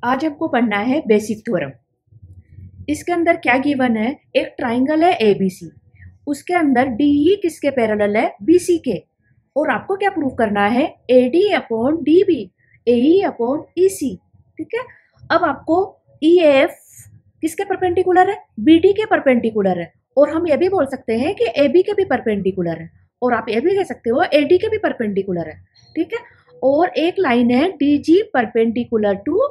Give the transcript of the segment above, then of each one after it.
आज हमको पढ़ना है बेसिक थ्योरम। इसके अंदर क्या गिवन है, एक ट्राइंगल है एबीसी, उसके अंदर डीई किसके पैरेलल है, बीसी के, और आपको क्या प्रूव करना है, एडी अपॉन डीबी, एई अपॉन ईसी। ठीक है, अब आपको ईएफ किसके परपेंडिकुलर है, बीडी के परपेंडिकुलर है, और हम ये भी बोल सकते हैं कि एबी के भी परपेंडिकुलर है, और आप ये भी कह सकते हो एडी के भी परपेंडिकुलर है। ठीक है, और एक लाइन है डीजी परपेंडिकुलर टू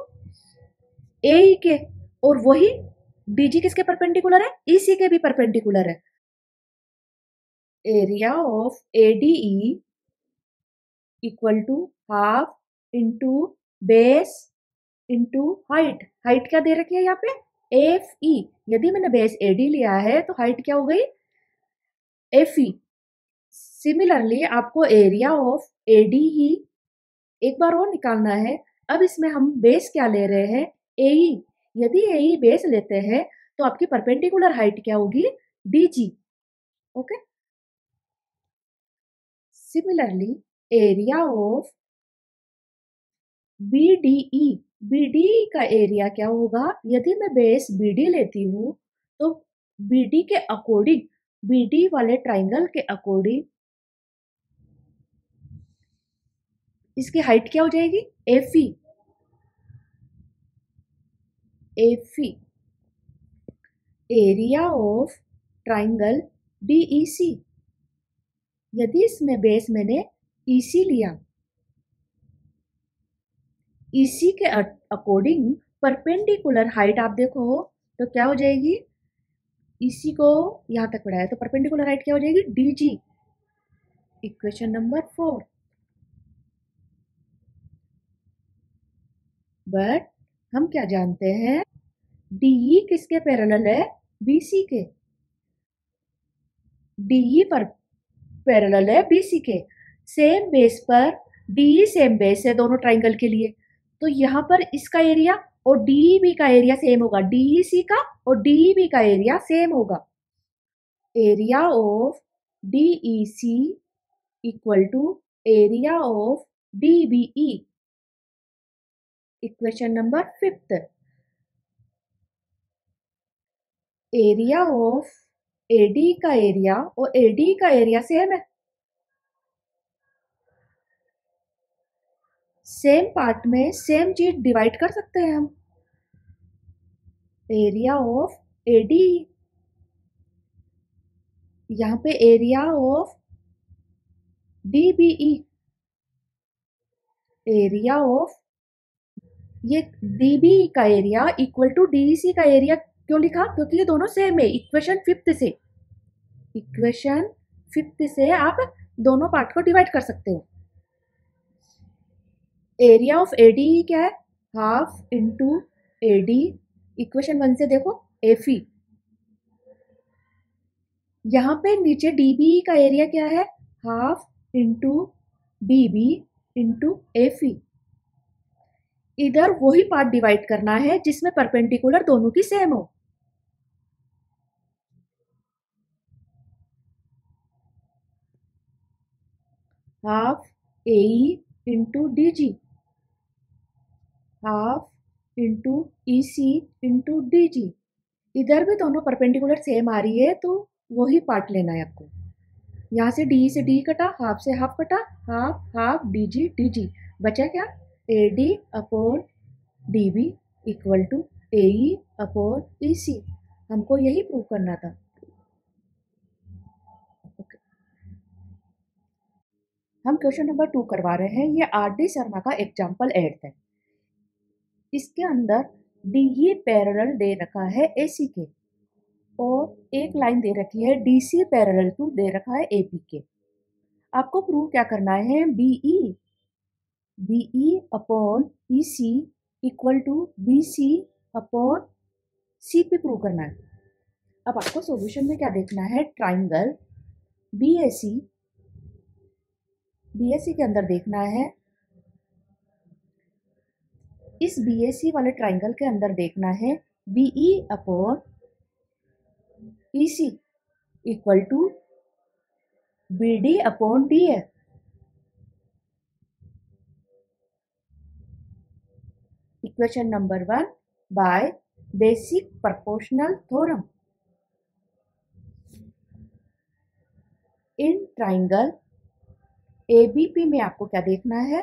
ए के, और वही डीजी किसके परपेंडिकुलर है, ईसी के भी परपेंडिकुलर है। Area of ADE equal to half into base into height. Height क्या दे रखी है यहाँ पे, एफ ई। यदि मैंने बेस एडी लिया है तो हाइट क्या हो गई, एफ ई। सिमिलरली आपको एरिया ऑफ एडी ही एक बार और निकालना है। अब इसमें हम बेस क्या ले रहे हैं, एई। यदि एई बेस लेते हैं तो आपकी परपेंडिकुलर हाइट क्या होगी, DG. Okay, similarly area of BDE, BDE का एरिया क्या होगा, यदि मैं बेस बीडी लेती हूँ तो बीडी के अकॉर्डिंग, बीडी वाले ट्राइंगल के अकॉर्डिंग इसकी हाइट क्या हो जाएगी, एफी। एफी एरिया ऑफ ट्राइंगल डीईसी, यदि इसमें बेस मैंने ईसी लिया, ईसी के अकॉर्डिंग परपेंडिकुलर हाइट आप देखो तो क्या हो जाएगी, ईसी को यहां तक पढ़ाया तो परपेंडिकुलर हाइट क्या हो जाएगी, डीजी। Equation number 4। बट हम क्या जानते हैं, डीई किसके पैरेलल है, बीसी के। डीई पर पैरेलल है बीसी के, सेम बेस पर डीई सेम बेस है दोनों ट्राइंगल के लिए, तो यहाँ पर इसका एरिया और डीईबी का एरिया सेम होगा, डीईसी का और डीईबी का एरिया सेम होगा। Area of DEC equal to area of DBE. Equation number 5। Area of AD का एरिया और एडी का एरिया सेम है, सेम पार्ट में सेम चीज डिवाइड कर सकते हैं हम। एरिया ऑफ एडी, यहाँ पे area of DBE, area of ये डीबीई का एरिया इक्वल टू डीईसी का एरिया। क्यों लिखा, क्योंकि ये दोनों सेम है। इक्वेशन 5 से, इक्वेशन 5 से आप दोनों पार्ट को डिवाइड कर सकते हो। एरिया ऑफ एडी क्या है, हाफ इंटू एडी। इक्वेशन 1 से देखो, एफी। यहाँ पे नीचे डीबी का एरिया क्या है, हाफ इंटू डीबी इंटू एफी। इधर वही पार्ट डिवाइड करना है जिसमें परपेंडिकुलर दोनों की सेम हो। Half AE into DG, half into EC into DG. इधर भी दोनों परपेंडिकुलर सेम आ रही है तो वही पार्ट लेना है आपको। यहाँ से डी से डी कटा, हाफ से हाफ कटा, हाफ हाफ डीजी डीजी, बचा क्या, AD upon DB equal to AE upon EC. हमको यही प्रूव करना था। ओके, हम क्वेश्चन नंबर 2 करवा रहे हैं। ये आर डी शर्मा का एग्जाम्पल 8 है। इसके अंदर डीई पैरेलल दे रखा है एसी के, और एक लाइन दे रखी है डीसी पैरेलल टू दे रखा है एपी के। आपको प्रूव क्या करना है, BE, BE upon EC equal to BC upon C पे प्रूव करना है। अब आपको सॉल्यूशन में क्या देखना है, ट्राइंगल बीएसी, बीएसी के अंदर देखना है, इस बीएसी वाले ट्राइंगल के अंदर देखना है BE upon EC equal to BD upon D है। Equation number 1 by basic proportional theorem. In triangle ABP में आपको क्या देखना है?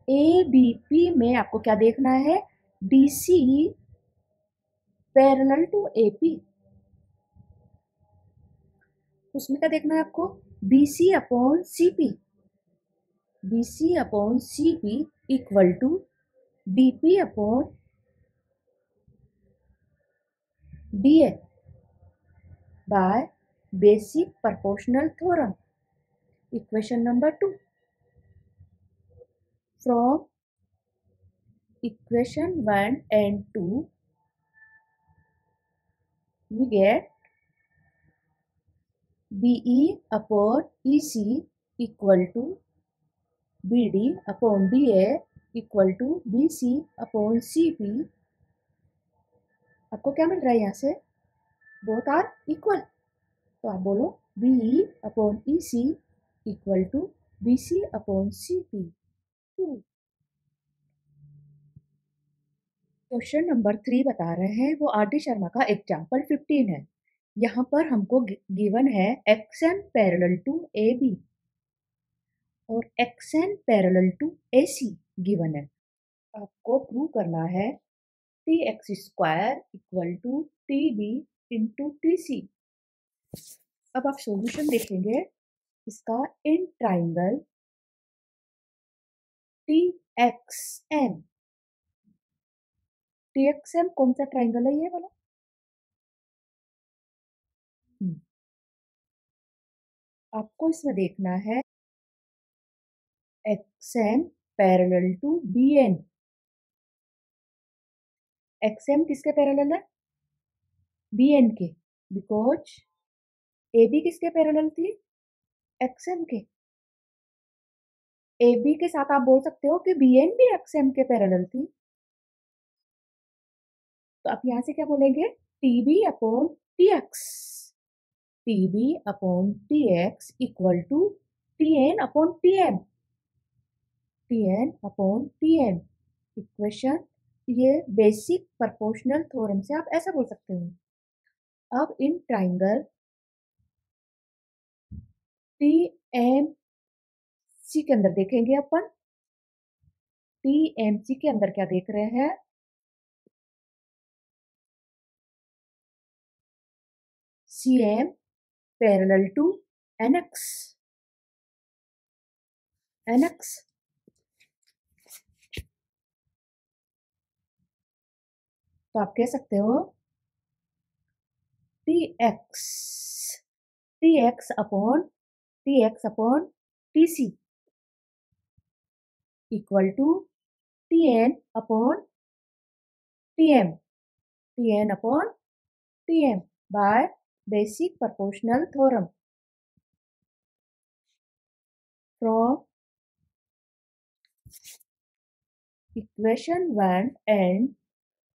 ABP में आपको क्या देखना है? DC parallel to AP. उसमें क्या देखना है आपको? BC upon CP. BC upon CP equal to DP upon DA by basic proportional theorem. Equation number 2. From equation 1 and 2 we get BE upon EC equal to BD upon DA equal to BC upon CP. आपको क्या मिल रहा है यहाँ से? Both are equal. तो आप बोलो BE upon EC equal to BC upon CP. Question number 3 बता रहे हैं, वो RD शर्मा का एग्जाम्पल 15 है. यहाँ पर हमको गिवन है XN पैरेलल टू AB और XN parallel to AC given है. आपको प्रूव करना है TX square equal to TB into TC. अब आप सॉल्यूशन देखेंगे इसका इन ट्राइंगल TXM. TXM कौन सा ट्राइंगल है ये वाला? आपको इसमें देखना है XM parallel to BN. XM किसके पैरेलल है? BN के. बिकॉज AB किसके पैरेलल थी? XM के. AB के साथ आप बोल सकते हो कि BN भी XM के पैरेलल थी. तो आप यहां से क्या बोलेंगे? TB upon TX. TB upon TX equal to TN upon TM. TN upon TM. Equation ये बेसिक प्रोपोर्शनल थ्योरम से आप ऐसा बोल सकते हो. अब इन ट्राइंगल TMC के अंदर देखेंगे अपन. TMC के अंदर क्या देख रहे हैं? CM parallel to NX. तो आप कह सकते हो TX upon TC equal to TN upon TM by basic proportional theorem. From equation 1 and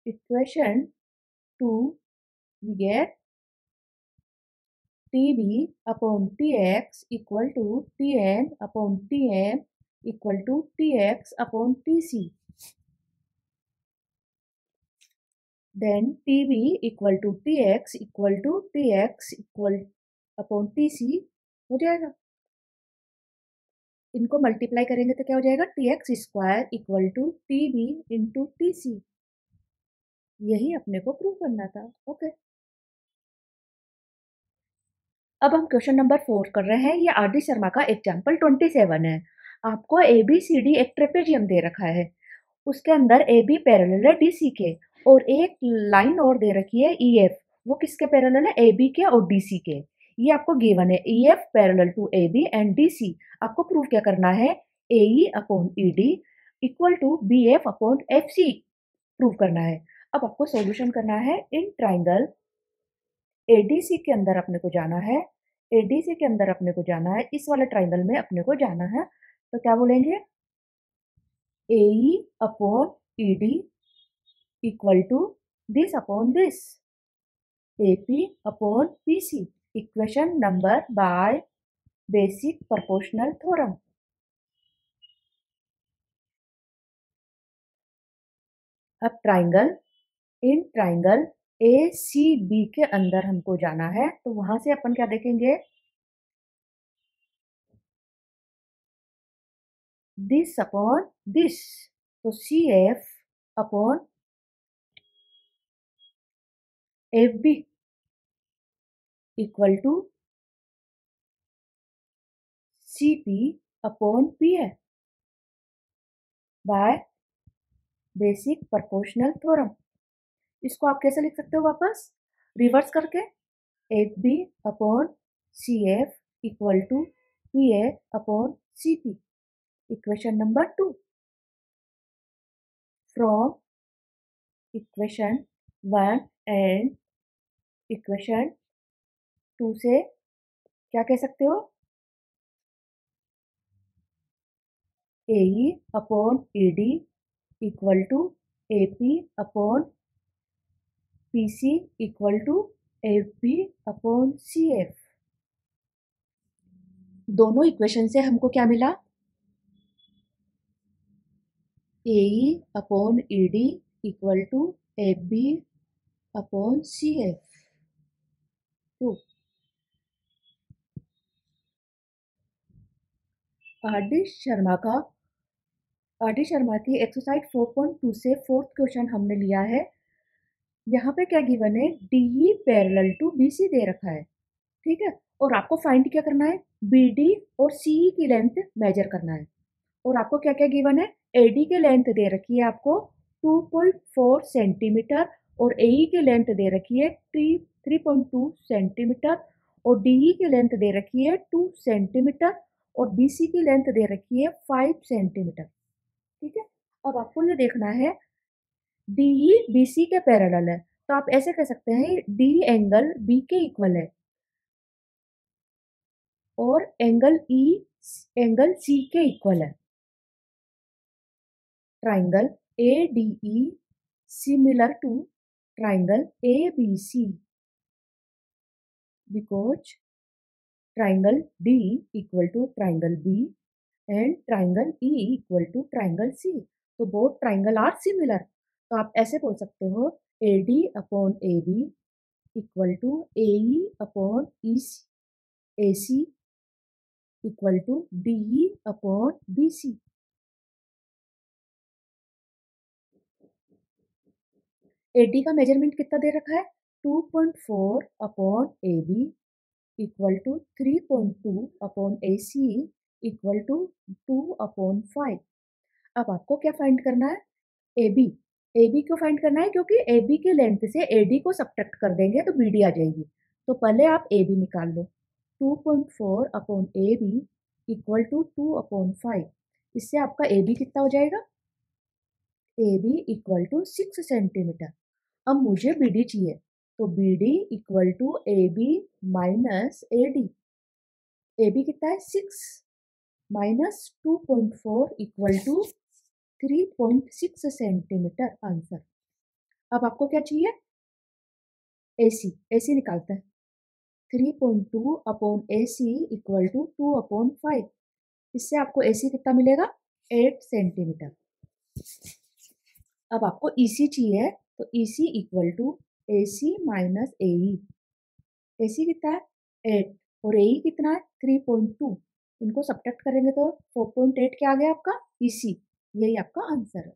equation 2 we get TB upon TX equal to TN upon TM equal to TX upon TC. Then TB equal to TX equal to TX equal upon TC हो जाएगा. इनको multiply करेंगे तो क्या हो जाएगा? TX square equal to TB into TC. यही अपने को प्रूव करना था. ओके. अब हम क्वेश्चन नंबर 4 कर रहे हैं. ये RD शर्मा का एग्जाम्पल 27 है. आपको ABCD एक ट्रेपेजियम दे रखा है. उसके अंदर AB पैरेलल है DC के और एक लाइन और दे रखी है EF. वो किसके पैरेलल है? AB के और DC के. ये आपको गिवन है EF parallel to AB and DC. आपको प्रूव क्या करना है? AE upon ED equal to BF upon FC prove करना है. अब आपको सॉल्यूशन करना है इन ट्राइंगल ADC के अंदर अपने को जाना है. ADC के अंदर अपने को जाना है. इस वाले ट्राइंगल में अपने को जाना है. तो क्या बोलेंगे? AE upon ED equal to this upon this. AP upon PC. Equation number by basic proportional theorem. अब triangle, in triangle A C B के अंदर हमको जाना है, तो वहां से अपन क्या देखेंगे, दिस अपॉन दिस, तो C F upon F B equal to C P upon P है बाय बेसिक प्रोपोर्शनल थ्योरम। इसको आप कैसे लिख सकते हो, वापस रिवर्स करके, F B upon C F equal to P A upon C P, equation number 2। From equation 1 and equation 2 से क्या कह सकते हो, A E upon A D equal to A P upon P C equal to F B upon C F. दोनों equation से हमको क्या मिला, A E upon E D equal to F B upon C F. Two, R D Sharma की exercise 4.2 से fourth question हमने लिया है। यहाँ पे क्या गिवन है, D E parallel to B C दे रखा है, ठीक है, और आपको फाइंड क्या करना है, बी डी और सी ई की लेंथ मेजर करना है। और आपको क्या क्या गिवन है, एडी की लेंथ दे रखी है आपको 2.4 सेंटीमीटर, और एई की लेंथ दे रखी है 3.2 सेंटीमीटर, और डीई की लेंथ दे रखी है 2 सेंटीमीटर, और बीसी की लेंथ दे रखी है 5 सेंटीमीटर, ठीक है। अब आपको ये देखना है, डीई बीसी के पैरेलल है, तो आप ऐसे कह सकते हैं डी एंगल बी के इक्वल है, और एंगल ई एंगल सी के इक्वल है। Triangle ADE similar to triangle ABC because triangle D equal to triangle B and triangle E equal to triangle C. तो both triangle are similar. तो आप ऐसे बोल सकते हो AD upon AB equal to AE upon AC equal to DE upon BC. AD का measurement कितना दे रखा है, 2.4 upon AB equal to 3.2 upon AC equal to 2 upon 5। अब आपको क्या फाइंड करना है, AB, AB को फाइंड करना है, क्योंकि AB के लेंथ से AD को सब्ट्रैक्ट कर देंगे तो BD आ जाएगी। तो पहले आप AB निकाल लो, 2.4 upon AB equal to 2 upon 5। इससे आपका AB कितना हो जाएगा, AB इक्वल टू 6 सेंटीमीटर। अब मुझे BD चाहिए, तो BD equal to AB minus AD। AB कितना है, 6 minus 2.4 equal to 3.6 centimetre, answer. अब आपको क्या चाहिए, AC, AC निकालते हैं, 3.2 upon AC equal to 2 upon 5। इससे आपको AC कितना मिलेगा, 8 सेंटीमीटर। अब आपको EC चाहिए, तो EC equal to AC minus AE। AC कितना है, 8, और AE कितना है, 3.2। इनको सब्ट्रैक्ट करेंगे तो 4.8 क्या आ गया आपका, EC। यही आपका आंसर है।